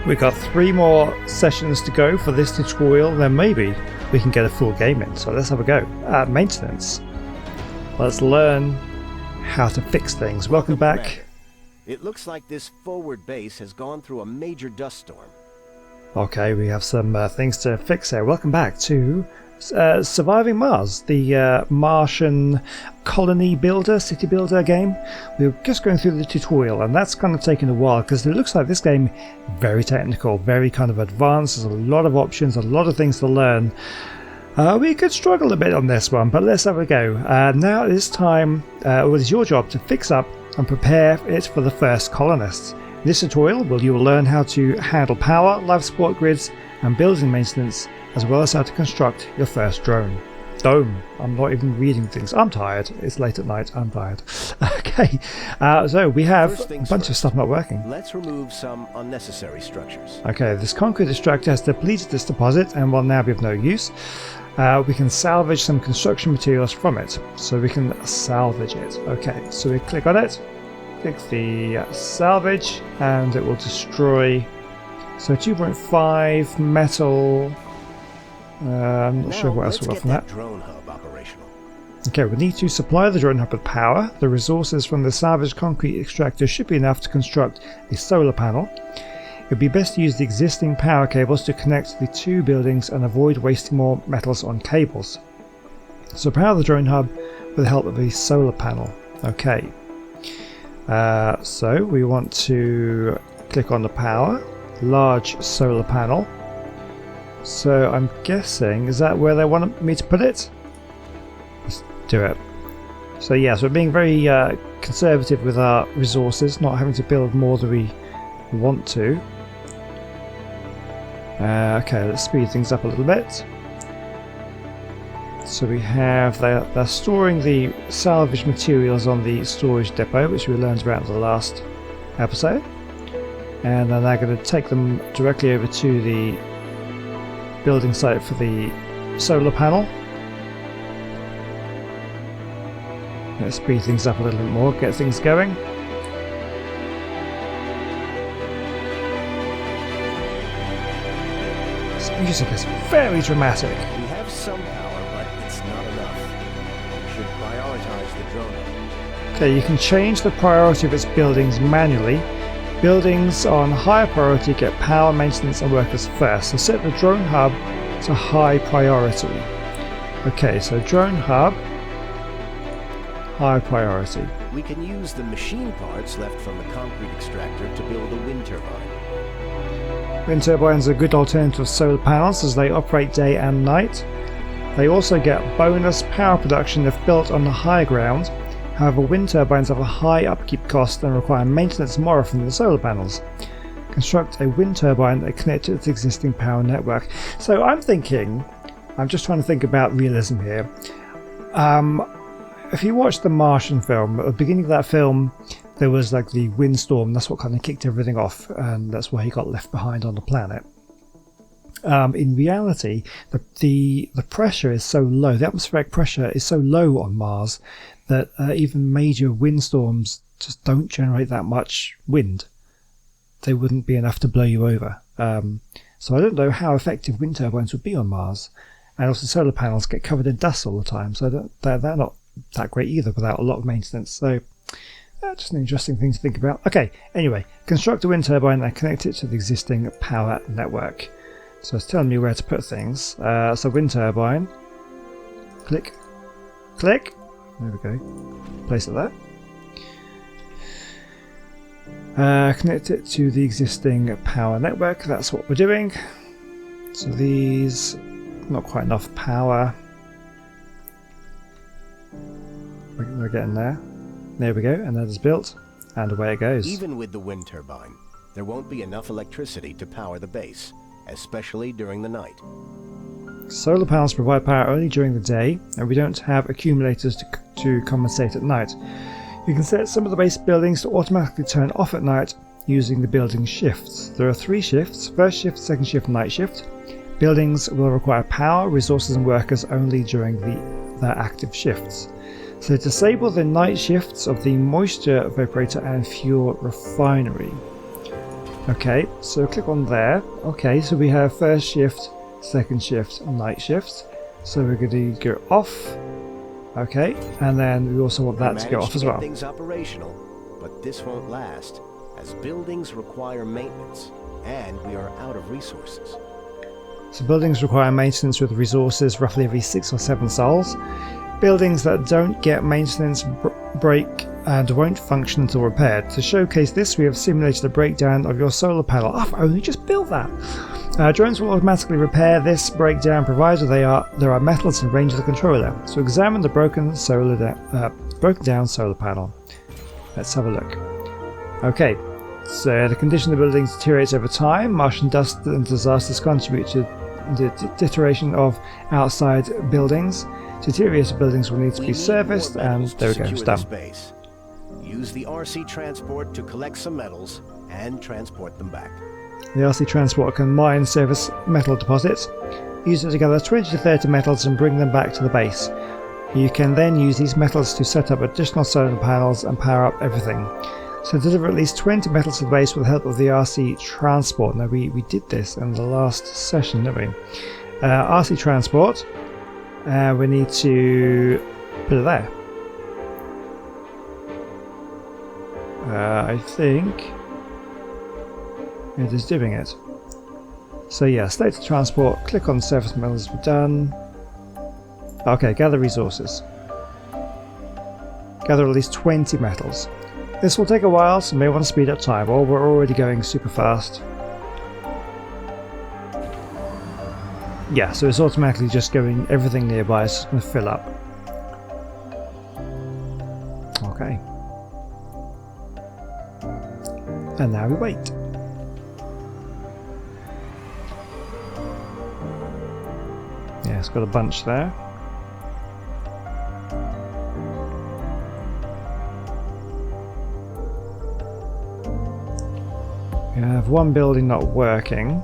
We've got 3 more sessions to go for this tutorial, then maybe we can get a full game in. So let's have a go. Maintenance. Let's learn how to fix things. Welcome back. It looks like this forward base has gone through a major dust storm. Okay, we have some things to fix here. Welcome back to Surviving Mars, the Martian colony builder, city builder game. We were just going through the tutorial, and that's kind of taken a while because it looks like this game very technical, very kind of advanced. There's a lot of options, a lot of things to learn. We could struggle a bit on this one, but let's have a go. Now it is time, it is your job to fix up and prepare it for the first colonists. In this tutorial, you will learn how to handle power, life support grids, and building maintenance, as well as how to construct your first drone. Dome. I'm not even reading things. I'm tired. It's late at night. I'm tired. Okay, so we have a bunch of stuff not working. Let's remove some unnecessary structures. Okay, this concrete extractor has depleted this deposit and will now be of no use. We can salvage some construction materials from it, so we can salvage it. Okay, so we click on it, click the salvage, and it will destroy. So 2.5 metal. I'm not sure what else we got from that. Drone hub operational. Okay, we need to supply the drone hub with power. The resources from the salvaged concrete extractor should be enough to construct a solar panel. It would be best to use the existing power cables to connect the 2 buildings and avoid wasting more metals on cables. So power the drone hub with the help of a solar panel. Okay. So we want to click on the power, large solar panel. So I'm guessing, is that where they want me to put it? Let's do it. So yeah, so we're being very conservative with our resources, not having to build more than we want to. Okay, let's speed things up a little bit. So we have, they're storing the salvage materials on the storage depot, which we learned about in the last episode. And then they're going to take them directly over to the building site for the solar panel. Let's speed things up a little bit more, get things going. This music is very dramatic. We have some power, but it's not enough. We should prioritize the drone. Okay, you can change the priority of its buildings manually. Buildings on higher priority get power, maintenance and workers first, so set the drone hub to high priority. Okay, so drone hub, high priority. We can use the machine parts left from the concrete extractor to build a wind turbine. Wind turbines are a good alternative to solar panels as they operate day and night. They also get bonus power production if built on the high ground. However, wind turbines have a high upkeep cost and require maintenance more often than solar panels. Construct a wind turbine that connects to its existing power network. So I'm just trying to think about realism here. If you watch the Martian film, at the beginning of that film, there was like the windstorm. That's what kind of kicked everything off, and that's why he got left behind on the planet. In reality, the pressure is so low, the atmospheric pressure is so low on Mars that even major windstorms just don't generate that much wind. They wouldn't be enough to blow you over. So I don't know how effective wind turbines would be on Mars. And also solar panels get covered in dust all the time, so they're not that great either without a lot of maintenance. So just an interesting thing to think about. Okay, anyway, construct a wind turbine and connect it to the existing power network. So it's telling me where to put things. So wind turbine. Click. Click. There we go. Place it there. Connect it to the existing power network. That's what we're doing. So these, not quite enough power. We're getting there. There we go, and that is built, and away it goes. Even with the wind turbine, there won't be enough electricity to power the base, especially during the night. Solar panels provide power only during the day, and we don't have accumulators to compensate at night. You can set some of the base buildings to automatically turn off at night using the building shifts. There are 3 shifts: first shift, second shift, night shift. Buildings will require power, resources and workers only during their active shifts. So disable the night shifts of the moisture evaporator and fuel refinery. Okay, so click on there. Okay, so we have first shift, second shift, night shift. So we're going to go off. Okay, and then we also want that to go off as well. Things operational, but this won't last, as buildings require maintenance, and we are out of resources. So buildings require maintenance with resources roughly every 6 or 7 sols. Buildings that don't get maintenance break and won't function until repaired. To showcase this, we have simulated a breakdown of your solar panel. I've only just built that. Drones will automatically repair this breakdown provided there are metals in range of the controller. So examine the broken down solar panel. Let's have a look. Okay, so the condition of the buildings deteriorates over time. Martian dust and disasters contribute to the deterioration of outside buildings. Deteriorated buildings will need to be serviced, and there we go, it's done. Use the RC transport to collect some metals and transport them back. The RC transport can mine surface metal deposits. Use it to gather 20 to 30 metals and bring them back to the base. You can then use these metals to set up additional solar panels and power up everything. So deliver at least 20 metals to the base with the help of the RC transport. Now we did this in the last session, didn't we? RC transport. We need to put it there. I think it is doing it. So yeah, state of transport, click on surface metals, we're done. Okay, gather resources. Gather at least 20 metals. This will take a while, so you may want to speed up time, or we're already going super fast. Yeah, so it's automatically just going everything nearby, it's just going to fill up. Okay. And now we wait. Yeah, it's got a bunch there. We have one building not working.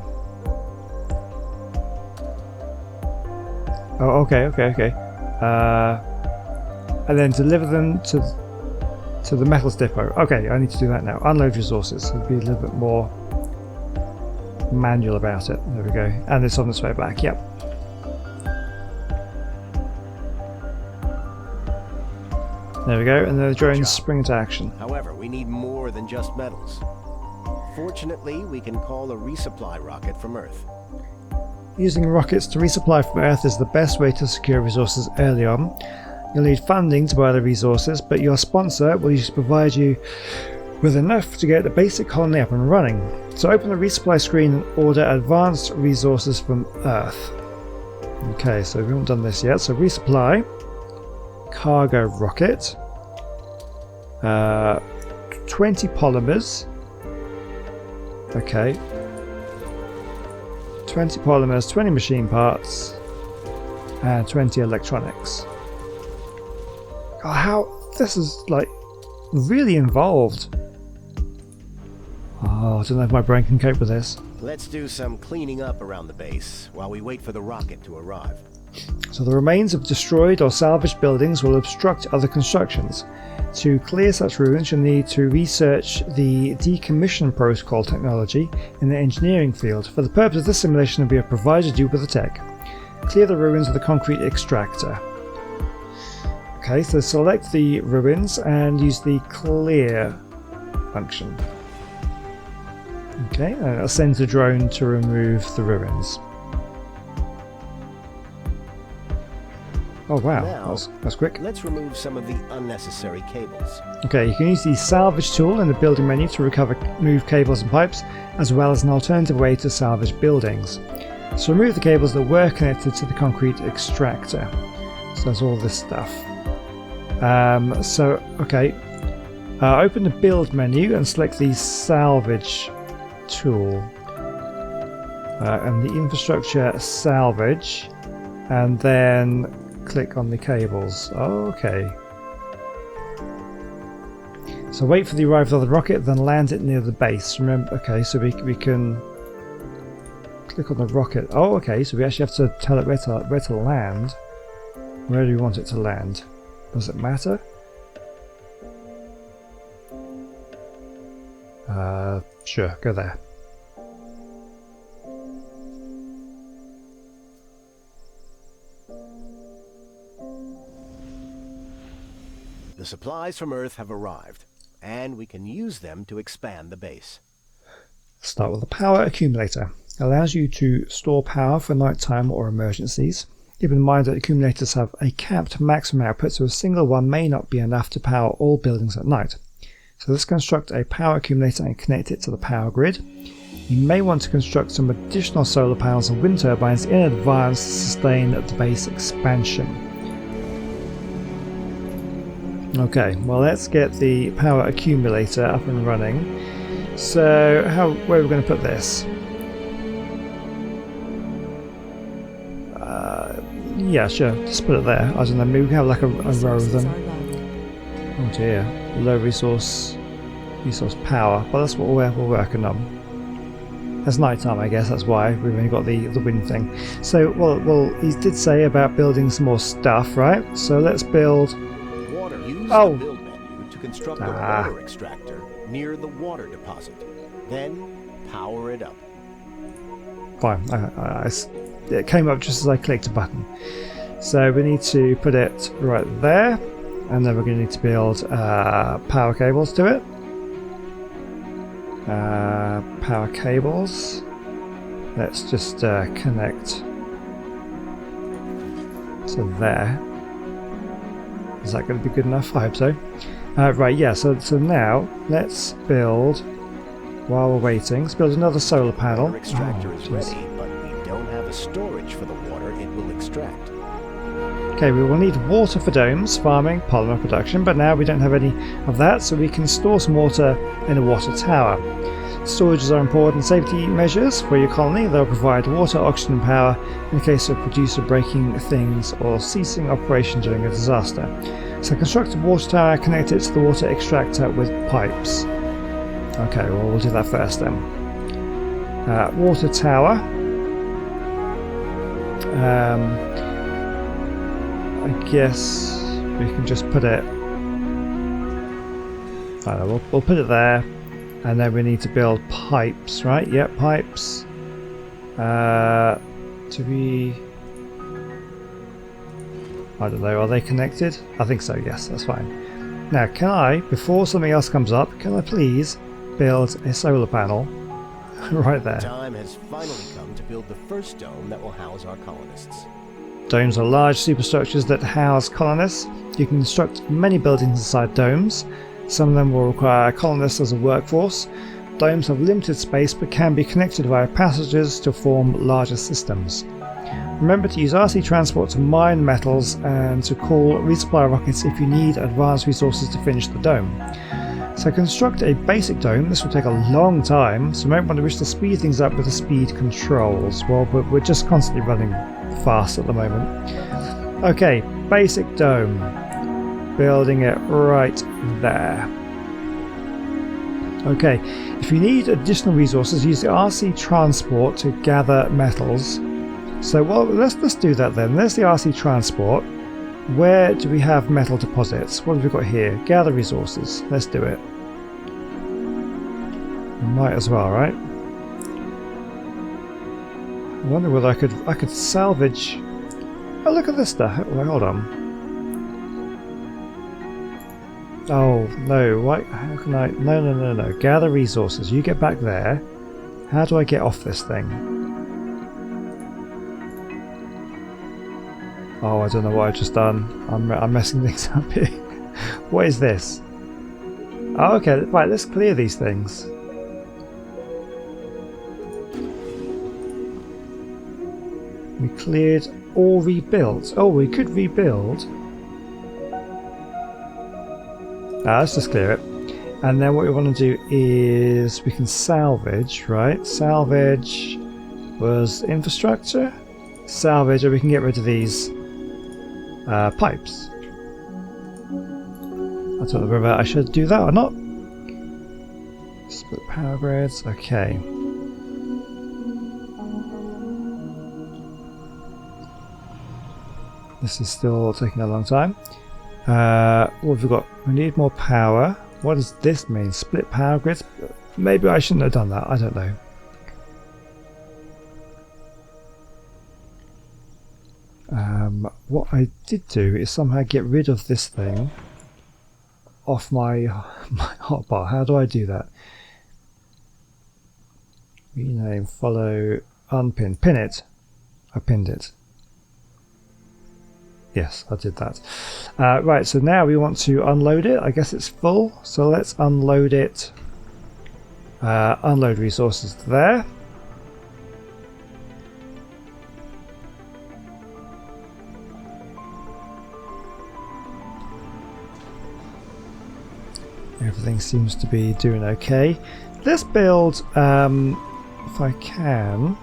Oh, okay. And then deliver them to the metals depot. Okay, I need to do that now. Unload resources. It'll be a little bit more manual about it. There we go. And it's on its way back. Yep. There we go. And then the drones spring into action. However, we need more than just metals. Fortunately, we can call a resupply rocket from Earth. Using rockets to resupply from Earth is the best way to secure resources early on. You'll need funding to buy the resources, but your sponsor will usually provide you with enough to get the basic colony up and running. So open the resupply screen and order advanced resources from Earth. Okay, so we haven't done this yet. So resupply, cargo rocket, 20 polymers. Okay. 20 polymers, 20 machine parts, and 20 electronics. Oh, how this is like really involved. Oh, I don't know if my brain can cope with this. Let's do some cleaning up around the base while we wait for the rocket to arrive. So the remains of destroyed or salvaged buildings will obstruct other constructions. To clear such ruins, you'll need to research the decommission protocol technology in the engineering field. For the purpose of this simulation, we have provided you with the tech. Clear the ruins with a concrete extractor. Okay, so select the ruins and use the clear function. Okay, and it'll send the drone to remove the ruins. Oh wow, now, that's quick. Let's remove some of the unnecessary cables. Okay, you can use the salvage tool in the building menu to move cables and pipes, as well as an alternative way to salvage buildings. So remove the cables that were connected to the concrete extractor. So that's all this stuff. Open the build menu and select the salvage tool. And the infrastructure salvage, and then click on the cables. Okay. So wait for the arrival of the rocket, then land it near the base. Remember, okay, so we can click on the rocket. Oh, okay, so we actually have to tell it where to land. Where do we want it to land? Does it matter? Sure, go there. The supplies from Earth have arrived, and we can use them to expand the base. Start with the power accumulator. Allows you to store power for nighttime or emergencies. Keep in mind that accumulators have a capped maximum output, so a single one may not be enough to power all buildings at night. So let's construct a power accumulator and connect it to the power grid. You may want to construct some additional solar panels and wind turbines in advance to sustain the base expansion. Okay, well let's get the power accumulator up and running. So where are we going to put this? Yeah, sure, just put it there. I don't know, maybe we can have like a row of them. Oh dear, low resource power. Well, that's what we're working on. It's night time, I guess, that's why we've only got the wind thing. So, well, he did say about building some more stuff, right? So let's build... Water. Use the build menu to construct a water extractor near the water deposit. Then power it up. Fine, it came up just as I clicked a button. So we need to put it right there, and then we're going to need to build power cables to it. Power cables. Let's just connect to there. Is that going to be good enough? I hope so. Right, yeah, so now let's build, while we're waiting, let's build another solar panel. The extractor is ready, but we don't have a storage for the water it will extract. Okay, we will need water for domes, farming, polymer production, but now we don't have any of that, so we can store some water in a water tower. Storages are important safety measures for your colony. They'll provide water, oxygen and power in the case of producer breaking things or ceasing operation during a disaster. So construct a water tower, connect it to the water extractor with pipes. Okay, well we'll do that first then. Water tower. I guess we can just put it... I don't know, we'll put it there. And then we need to build pipes, right? Yep, pipes. To be... I don't know, are they connected? I think so, yes, that's fine. Now, can I, before something else comes up, can I please build a solar panel right there? The time has finally come to build the first dome that will house our colonists. Domes are large superstructures that house colonists. You can construct many buildings inside domes. Some of them will require colonists as a workforce. Domes have limited space but can be connected via passages to form larger systems. Remember to use RC transport to mine metals and to call resupply rockets if you need advanced resources to finish the dome. So construct a basic dome. This will take a long time, so you might want to wish to speed things up with the speed controls. Well, but we're just constantly running fast at the moment. Okay, basic dome. Building it right there. Okay, if you need additional resources, use the RC transport to gather metals. So well, let's do that then. There's the RC transport. Where do we have metal deposits? What have we got here? Gather resources. Let's do it. Might as well, right? I wonder whether I could salvage. Oh, look at this stuff. Wait, hold on. Oh no! Why? How can I? No! Gather resources. You get back there. How do I get off this thing? Oh, I don't know what I've just done. I'm messing things up here. What is this? Oh, okay. Right. Let's clear these things. We cleared or rebuilt. Oh, we could rebuild. Let's just clear it. And then what we want to do is we can salvage, right? Salvage was infrastructure. Salvage, or we can get rid of these pipes. I don't know whether I should do that or not. Split power grids, okay. This is still taking a long time. What have we got? We need more power. What does this mean? Split power grids? Maybe I shouldn't have done that. I don't know. What I did do is somehow get rid of this thing. off my hotbar. How do I do that? Rename, follow, unpin, pin it. I pinned it. Yes, I did that. Right, so now we want to unload it. I guess it's full, so let's unload it. Unload resources there. Everything seems to be doing okay. Let's build, if I can,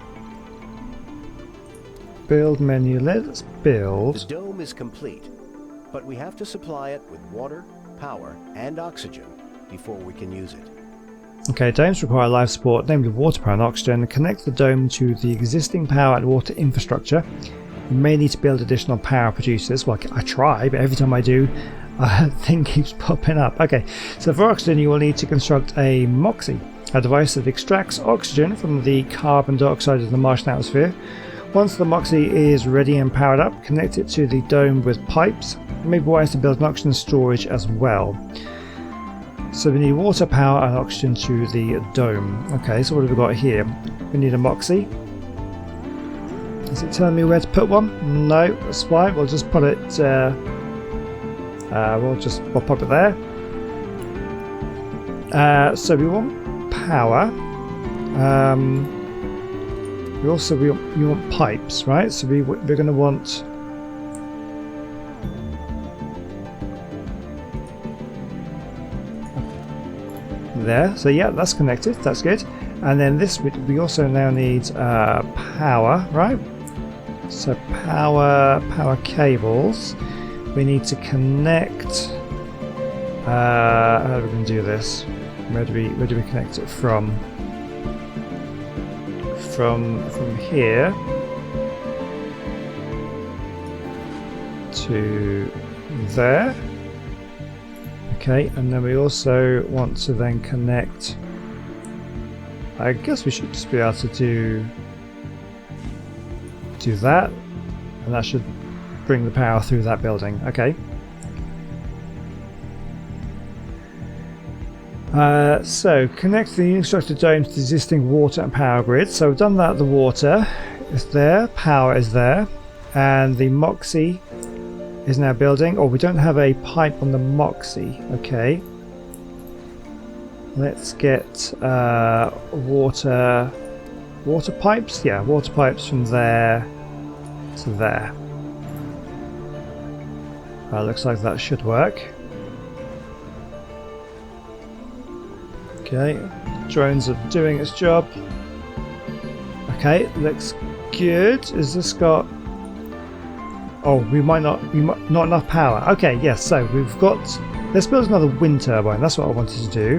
build menu. Let's build. The dome is complete, but we have to supply it with water, power, and oxygen before we can use it. Okay, domes require life support, namely water, power, and oxygen. Connect the dome to the existing power and water infrastructure. You may need to build additional power producers. Well, I try, but every time I do, a thing keeps popping up. Okay, so for oxygen, you will need to construct a MOXIE, a device that extracts oxygen from the carbon dioxide of the Martian atmosphere. Once the MOXIE is ready and powered up, connect it to the dome with pipes. It may be wise to build an oxygen storage as well. So we need water, power, and oxygen to the dome. Okay, so what have we got here? We need a MOXIE. Is it telling me where to put one? No, that's fine. We'll just put it. We'll pop it there. So we want power. We want pipes, right? So we're going to want. There. So yeah, that's connected. That's good. And then this we also now need power, right? So power cables. We need to connect. How are we going to do this? Where do we connect it from? From here to there. Okay, and then we also want to then connect. I guess we should just be able to do that, and that should bring the power through that building. Okay. So connect the constructed dome to the existing water and power grid. So we've done that. The water is there, power is there, and the MOXIE is now building. Oh, we don't have a pipe on the MOXIE. Okay. Let's get water pipes. Yeah, water pipes from there to there. Looks like that should work. Okay, drones are doing its job. Okay, looks good. Is this got? Oh, we might not enough power. Okay, yes. So we've got. Let's build another wind turbine. That's what I wanted to do.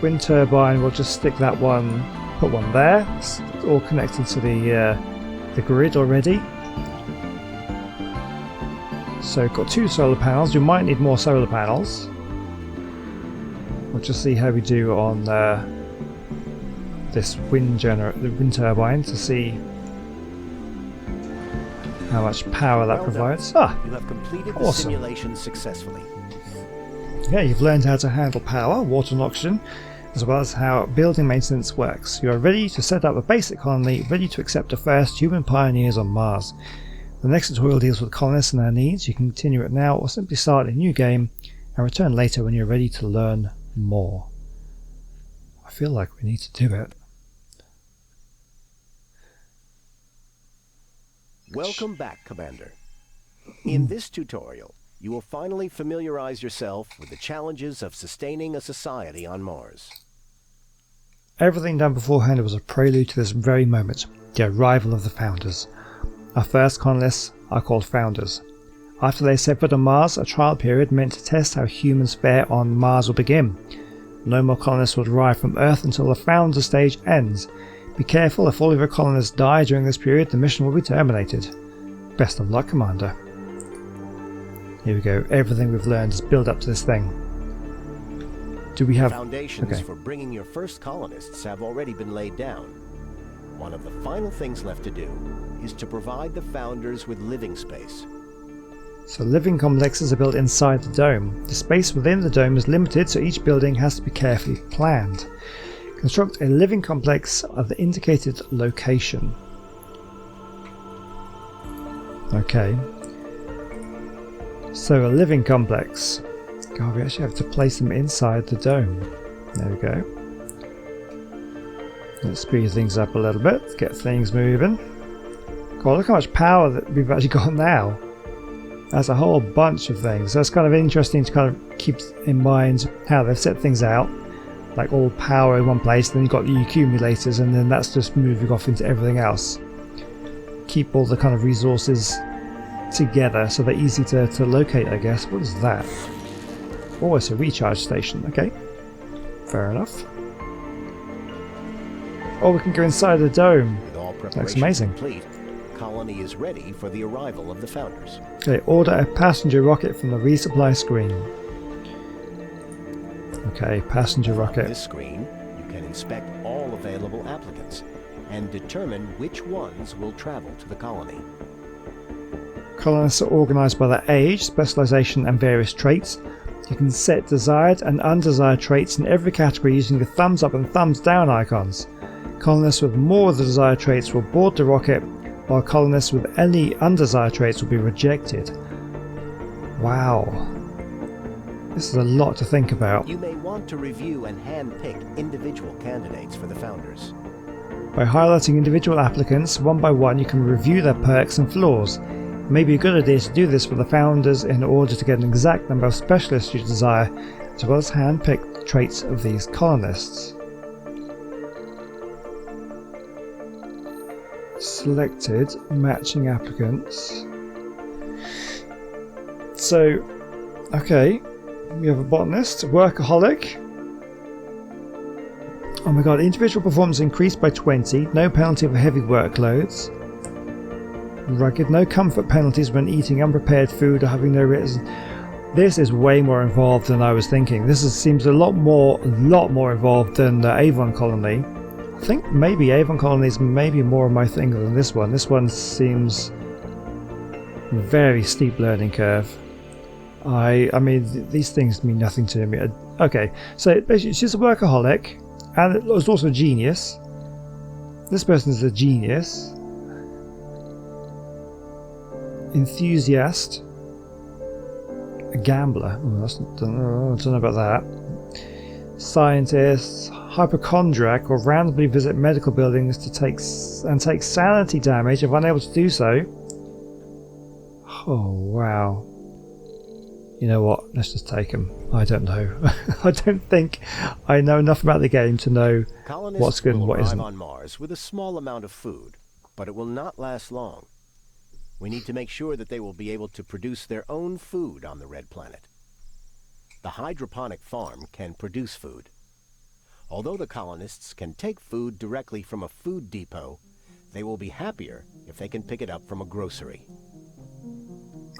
Wind turbine. We'll just stick that one. Put one there. It's all connected to the grid already. So got 2 solar panels. We might need more solar panels. We'll just see how we do on this wind turbine to see how much power that provides. You have completed the simulation successfully. Yeah, you've learned how to handle power, water and oxygen, as well as how building maintenance works. You are ready to set up a basic colony, ready to accept the first human pioneers on Mars. The next tutorial deals with colonists and their needs. You can continue it now or simply start a new game and return later when you're ready to learn more. I feel like we need to do it. Welcome back, Commander. In this tutorial, you will finally familiarize yourself with the challenges of sustaining a society on Mars. Everything done beforehand was a prelude to this very moment, the arrival of the Founders. Our first colonists are called Founders. After they set foot on Mars, a trial period meant to test how humans fare on Mars will begin. No more colonists will arrive from Earth until the Founder stage ends. Be careful, if all of your colonists die during this period, the mission will be terminated. Best of luck, Commander. Here we go. Everything we've learned is built up to this thing. Do we have... Foundations for bringing your first colonists have already been laid down. One of the final things left to do is to provide the Founders with living space. So living complexes are built inside the dome. The space within the dome is limited, so each building has to be carefully planned. Construct a living complex at the indicated location. Okay. So a living complex. God, we actually have to place them inside the dome. There we go. Let's speed things up a little bit, get things moving. God, look how much power that we've actually got now. That's a whole bunch of things. That's kind of interesting to kind of keep in mind how they've set things out. Like all power in one place, then you've got the accumulators, and then that's just moving off into everything else. Keep all the kind of resources together so they're easy to locate, I guess. What is that? Oh, it's a recharge station. Okay, fair enough. Oh, we can go inside the dome. With all Looks preparations amazing. complete, the colony is ready for the arrival of the founders. Okay, order a passenger rocket from the resupply screen. Okay, passenger On rocket. this screen, you can inspect all available applicants and determine which ones will travel to the colony. Colonists are organised by their age, specialisation and various traits. You can set desired and undesired traits in every category using the thumbs up and thumbs down icons. Colonists with more of the desired traits will board the rocket, while colonists with any undesired traits will be rejected. Wow. This is a lot to think about. You may want to review and hand-pick individual candidates for the founders. By highlighting individual applicants one by one, you can review their perks and flaws. It may be a good idea to do this for the founders in order to get an exact number of specialists you desire, as well as hand-pick the traits of these colonists. Selected matching applicants. So, okay, we have a botanist, workaholic. Oh my god, individual performance increased by 20, no penalty for heavy workloads. Rugged, no comfort penalties when eating unprepared food or having no reason. This is way more involved than I was thinking. Seems a lot more involved than the Avon Colony. I think maybe Avon Colonies may be more of my thing than this one. This one seems very steep learning curve. I mean, these things mean nothing to me. Okay, so basically she's a workaholic, and it's also a genius. This person is a genius. Enthusiast. A gambler. Oh, I don't know about that. Scientist. Hypochondriac, or randomly visit medical buildings to take sanity damage if unable to do so. Oh wow. You know what? Let's just take him. I don't know. I don't think I know enough about the game to know what's good and what isn't. Colonists will arrive on Mars with a small amount of food, but it will not last long. We need to make sure that they will be able to produce their own food on the Red Planet. The hydroponic farm can produce food. Although the colonists can take food directly from a food depot, they will be happier if they can pick it up from a grocery.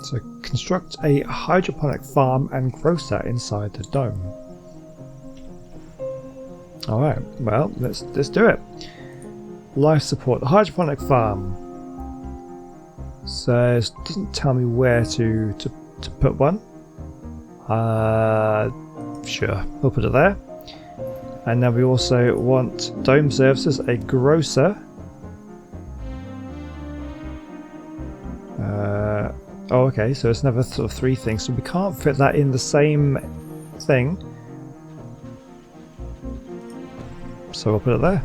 So construct a hydroponic farm and grocer inside the dome. Alright, well, let's do it. Life support, the hydroponic farm. So it doesn't tell me where to put one. Sure, we'll put it there. And then we also want dome services, a grocer. Oh, okay, so it's another sort of 3 things, so we can't fit that in the same thing. So we'll put it there.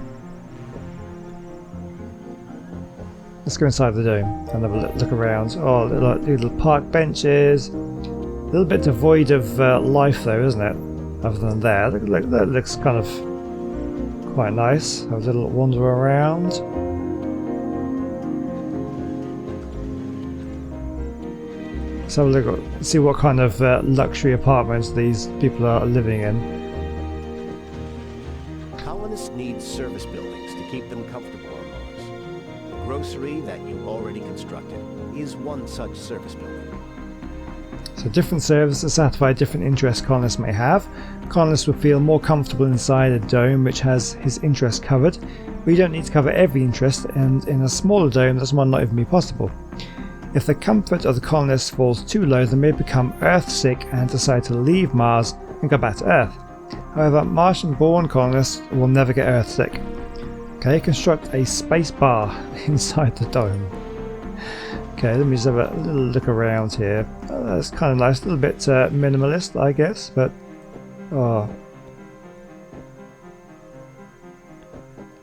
Let's go inside the dome and have a look around. Oh, little park benches. A little bit devoid of life though, isn't it? Other than there. That looks kind of quite nice. Have a little wander around. Let's have a look, see what kind of luxury apartments these people are living in. Colonists need service buildings to keep them comfortable on Mars. The grocery that you already constructed is one such service building. So different services satisfy different interests colonists may have. Colonists will feel more comfortable inside a dome which has his interests covered. We don't need to cover every interest, and in a smaller dome that's might not even be possible. If the comfort of the colonists falls too low, they may become Earth-sick and decide to leave Mars and go back to Earth. However, Martian-born colonists will never get Earth-sick. Okay, construct a space bar inside the dome. Okay, let me just have a little look around here. Oh, that's kind of nice, a little bit minimalist, I guess, but oh,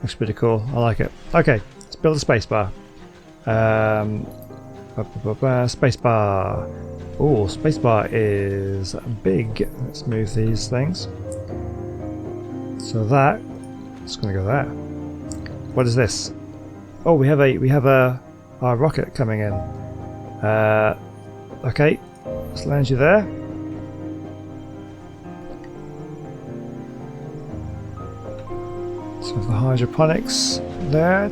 looks pretty cool. I like it. Okay, let's build a space bar. Space bar. Oh, space bar is big. Let's move these things. So that it's going to go there. What is this? Oh, we have a rocket coming in. Okay, let's land you there. So the hydroponics there.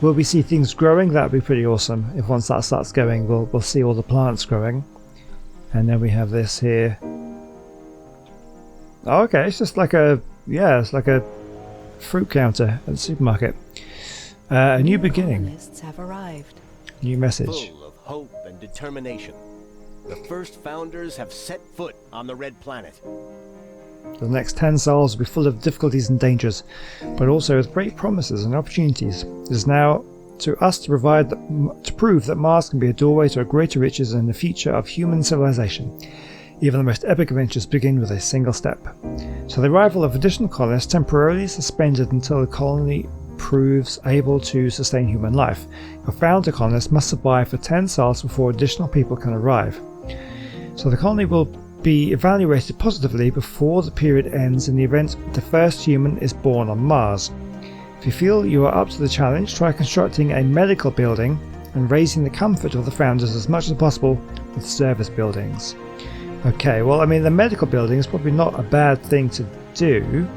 Will we see things growing? That'd be pretty awesome. If once that starts going, we'll see all the plants growing. And then we have this here. Oh, okay, it's just like a it's like a fruit counter at the supermarket. A new beginning. Colonists have arrived. New message. Full of hope and determination, the first founders have set foot on the Red Planet. The next 10 sols will be full of difficulties and dangers, but also with great promises and opportunities. It is now to us to prove that Mars can be a doorway to a greater riches and the future of human civilization. Even the most epic adventures begin with a single step. So the arrival of additional colonists temporarily suspended until the colony proves able to sustain human life. Your founder colonists must survive for 10 sols before additional people can arrive. So the colony will be evaluated positively before the period ends in the event the first human is born on Mars. If you feel you are up to the challenge, try constructing a medical building and raising the comfort of the founders as much as possible with service buildings. Okay, well, I mean, the medical building is probably not a bad thing to do.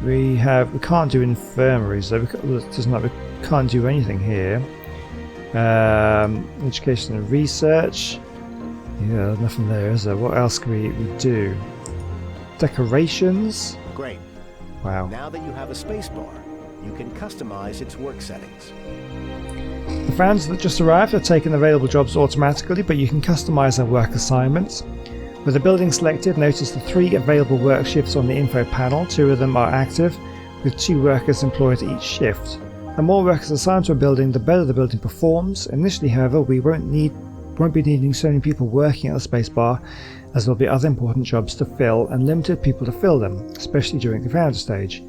We can't do infirmaries, though. We can't do anything here. Education and research. Yeah, nothing there, is there? What else can we do? Decorations. Great. Wow. Now that you have a space bar, you can customize its work settings. The fans that just arrived are taking available jobs automatically, but you can customize their work assignments. With the building selected, notice the 3 available work shifts on the info panel. 2 of them are active, with 2 workers employed at each shift. The more workers assigned to a building, the better the building performs. Initially, however, we won't be needing so many people working at the spacebar, as there'll be other important jobs to fill and limited people to fill them, especially during the founder stage.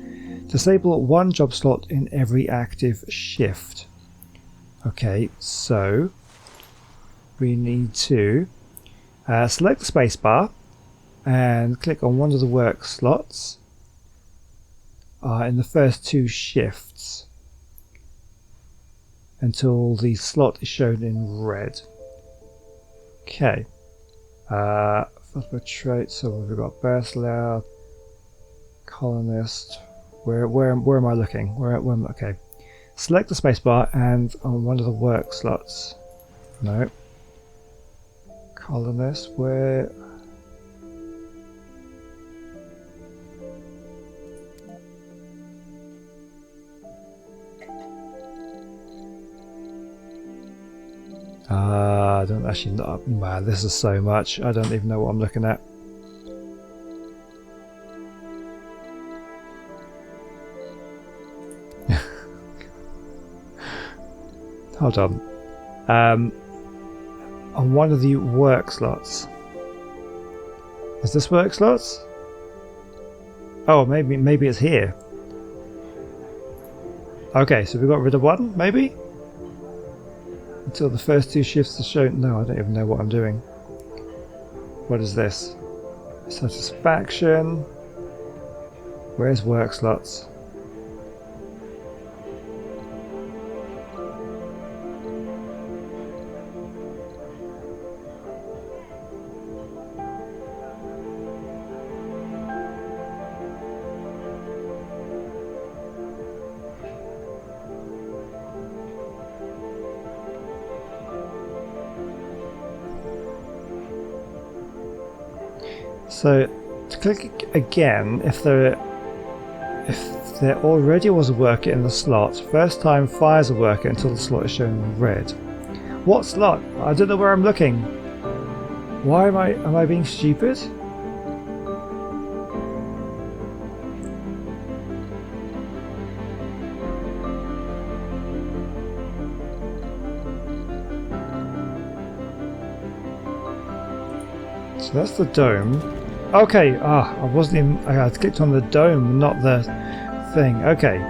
Disable 1 job slot in every active shift. Okay, so we need to select the spacebar and click on one of the work slots in the first 2 shifts until the slot is shown in red. Okay. First trait. So we've got birth layout, colonist. Where am I looking? Okay. Select the spacebar and on one of the work slots. No. Colonist. Where? I don't actually know. Man, this is so much. I don't even know what I'm looking at. Hold on. On one of the work slots. Is this work slots? Oh, maybe it's here. Okay, so we got rid of one, maybe? Until the first 2 shifts are shown. No, I don't even know what I'm doing. What is this? Satisfaction. Where's work slots? So to click again, if there already was a worker in the slot, first time fires a worker until the slot is shown in red. What slot? I don't know where I'm looking. Why am I being stupid? So that's the dome. Okay, I wasn't even... I had clicked on the dome, not the thing. Okay.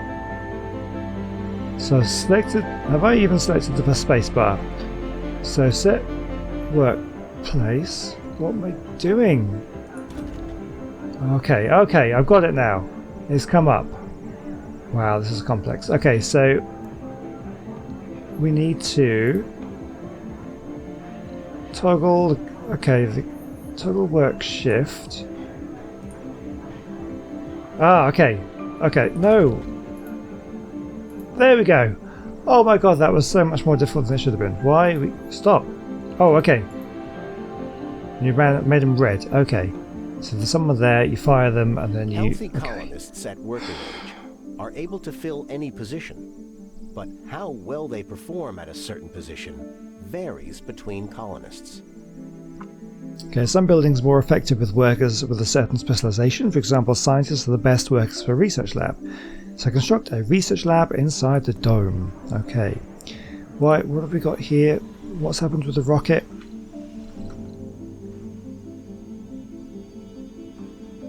So selected... Have I even selected the space bar? So set workplace. What am I doing? Okay, I've got it now. It's come up. Wow, this is complex. Okay, so we need to toggle... Okay, the toggle work shift. Okay, no. There we go. Oh my god, that was so much more difficult than it should have been. Why? Stop. Oh, okay. You made them red. Okay. So there's someone there, you fire them, and then you... Healthy colonists at working age are able to fill any position, but how well they perform at a certain position varies between colonists. Okay, some buildings are more effective with workers with a certain specialization. For example, scientists are the best workers for a research lab. So construct a research lab inside the dome. Okay. Right, what have we got here? What's happened with the rocket?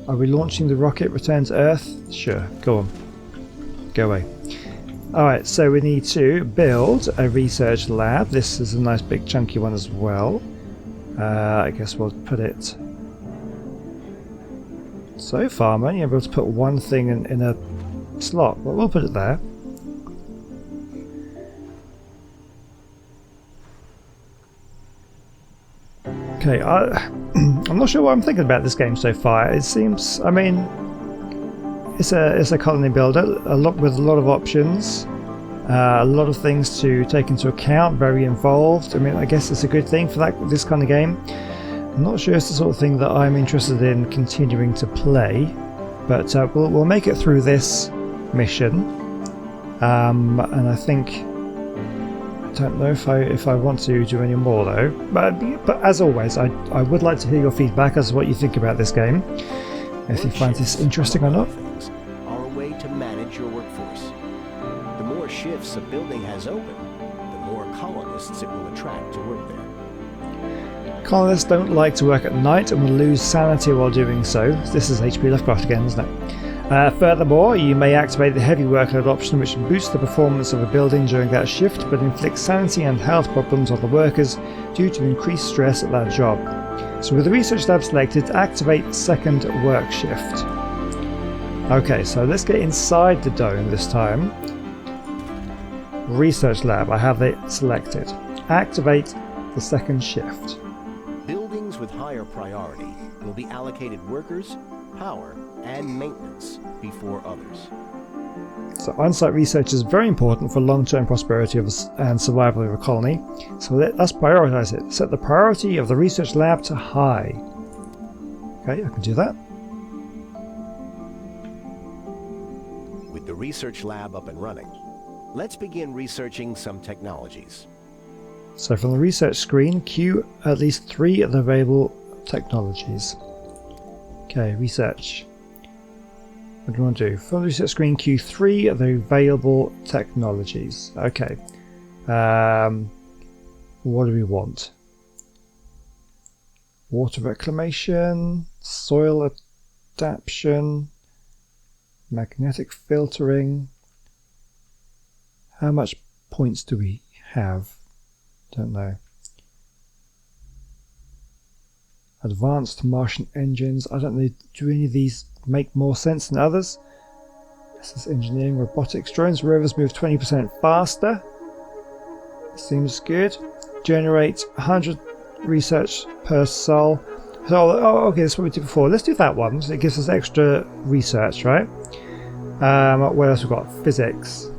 Are we launching the rocket? Return to Earth? Sure, go on. Go away. Alright, so we need to build a research lab. This is a nice big chunky one as well. I guess we'll put it... So far I'm only able to put one thing in a slot, but we'll put it there. Okay, I'm not sure what I'm thinking about this game so far. It seems, I mean, it's a colony builder, with a lot of options, a lot of things to take into account, very involved. I mean, I guess it's a good thing for this kind of game. I'm not sure it's the sort of thing that I'm interested in continuing to play, but we'll make it through this mission, and I think... don't know if I want to do any more though, but as always I would like to hear your feedback as to what you think about this game, if you find this interesting or not. Are a way to manage your workforce. The more shifts a building has open, the more colonists it will attract to work there. Colonists don't like to work at night and will lose sanity while doing so. This is H.P. Lovecraft again, isn't it? Furthermore, you may activate the heavy workload option, which boosts the performance of a building during that shift, but inflicts sanity and health problems on the workers due to increased stress at that job. So with the research lab selected, activate second work shift. Okay, so let's get inside the dome this time. Research lab, I have it selected. Activate the second shift. Buildings with higher priority will be allocated workers, power, and maintenance before others. So on-site research is very important for long-term prosperity and survival of a colony. So let's prioritize it. Set the priority of the research lab to high. Okay, I can do that. With the research lab up and running, let's begin researching some technologies. So from the research screen, queue at least 3 of the available technologies. Okay, research. What do you want to do? From the research screen, queue 3 of the available technologies. Okay. What do we want? Water reclamation, soil adaptation, magnetic filtering. How much points do we have? Don't know. Advanced Martian engines. I don't know, do any of these make more sense than others? This is engineering, robotics. Drones, rovers move 20% faster. Seems good. Generate 100 research per sol. So, okay, that's what we did before. Let's do that one. So it gives us extra research, right? What else we've got? Physics.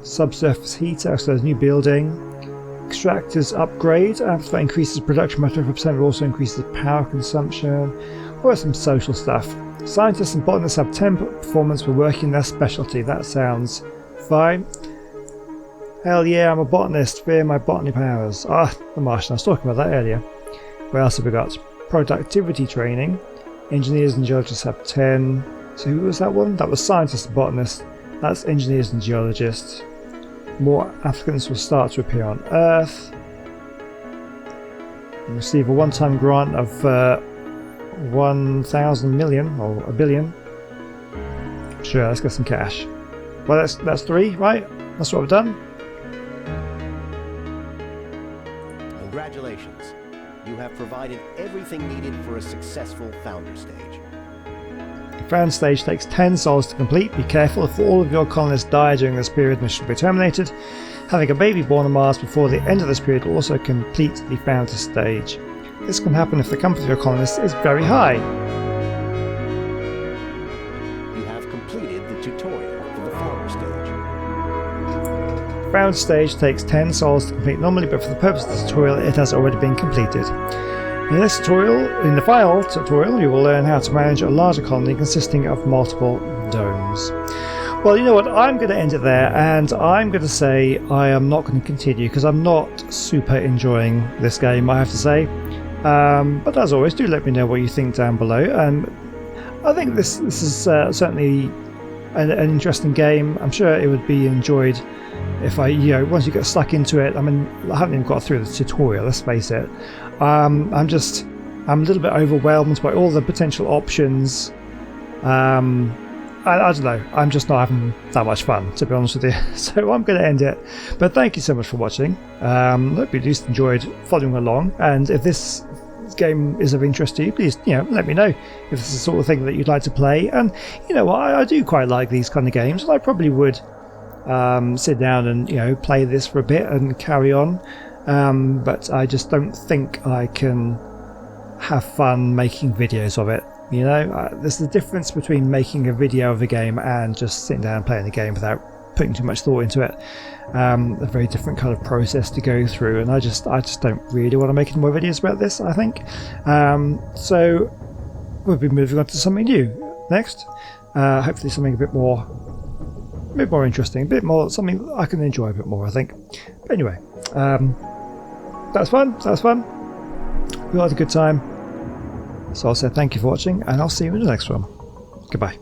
Subsurface heater, so there's a new building. Extractors upgrade. Amplify increases production by 25%, but also increases power consumption. Or some social stuff. Scientists and botanists have 10 performance for working in their specialty. That sounds fine. Hell yeah, I'm a botanist. Fear my botany powers. Ah, the Martian. I was talking about that earlier. What else have we got? Productivity training. Engineers and geologists have 10. So who was that one? That was scientists and botanists. That's engineers and geologists. More applicants will start to appear on Earth. You receive a one-time grant of 1,000 million or a billion. Sure, let's get some cash. Well, that's 3, right? That's what I've done. Congratulations. You have provided everything needed for a successful founder stage. The founder stage takes 10 souls to complete. Be careful, if all of your colonists die during this period, mission will be terminated. Having a baby born on Mars before the end of this period will also complete the founder stage. This can happen if the comfort of your colonists is very high. You have completed the tutorial for the founder stage. The founder stage takes 10 souls to complete normally, but for the purpose of the tutorial it has already been completed. In the final tutorial, you will learn how to manage a larger colony consisting of multiple domes. Well, you know what, I'm going to end it there, and I'm going to say I am not going to continue because I'm not super enjoying this game, I have to say. But as always, do let me know what you think down below. I think this is certainly an interesting game. I'm sure it would be enjoyed if once you get stuck into it. I mean, I haven't even got through the tutorial, let's face it. I'm a little bit overwhelmed by all the potential options. I don't know, I'm just not having that much fun, to be honest with you. So I'm going to end it. But thank you so much for watching. Hope you at least enjoyed following along. And if this game is of interest to you, please let me know if this is the sort of thing that you'd like to play. And I do quite like these kind of games, and I probably would sit down and play this for a bit and carry on. But I just don't think I can have fun making videos of it. There's the difference between making a video of a game and just sitting down and playing the game without putting too much thought into it. A very different kind of process to go through, and I just don't really want to make any more videos about this, I think. So we'll be moving on to something new next. Hopefully something a bit more interesting, a bit more something I can enjoy a bit more, I think. But anyway, that's fun. We had a good time. So I'll say thank you for watching, and I'll see you in the next one. Goodbye.